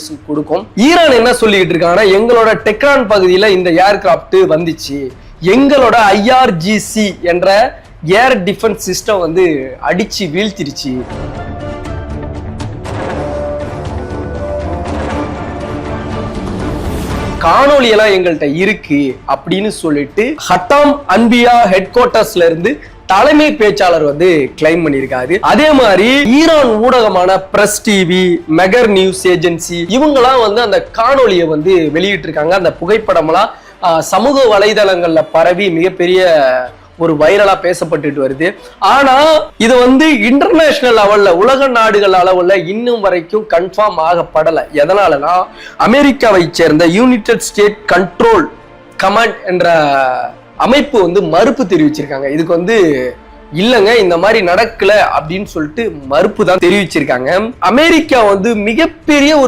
News கொடுக்கும். Iran என்ன சொல்லிட்டு இருக்காங்கன்னா, எங்களோட டெக்ரான் பகுதியில் இந்த ஏர்கிராப்ட் வந்துச்சு, எங்களோட IRGC என்ற ஏர் டிஃபென்ஸ் சிஸ்டம் வந்து அடிச்சு வீழ்த்திருச்சு. காணொலி எல்லாம் எங்கள்கிட்ட இருக்கு அப்படின்னு சொல்லிட்டு ஹட்டாம் அன்பியா ஹெட் குவார்ட்டர்ஸ்ல இருந்து தலைமை பேச்சாளர் வந்து கிளைம் பண்ணியிருக்காரு. அதே மாதிரி ஈரான் ஊடகமான Press TV, Mehr News Agency இவங்கெல்லாம் வந்து அந்த காணொலியை வந்து வெளியிட்டு இருக்காங்க. அந்த புகைப்படம்லாம் சமூக வலைதளங்கள்ல பரவி மிகப்பெரிய ஒரு வைரலா பேசப்பட்டு வருது. ஆனா இது வந்து இன்டர்நேஷனல் லெவல்ல, உலக நாடுகள் அளவுல இன்னும் வரைக்கும் கன்ஃபார்ம் ஆகப்படல. எதனாலனா அமெரிக்காவை சேர்ந்த யுனைடெட் ஸ்டேட் கண்ட்ரோல் கமாண்ட் என்ற அமைப்பு வந்து மறுப்பு தெரிவிச்சிருக்காங்க. இதுக்கு வந்து இல்லங்க இந்த மாதிரி நடக்கல அப்படின்னு சொல்லிட்டு மறுப்பு தான் தெரிவிச்சிருக்காங்க. அமெரிக்கா வந்து மிகப்பெரிய ஒரு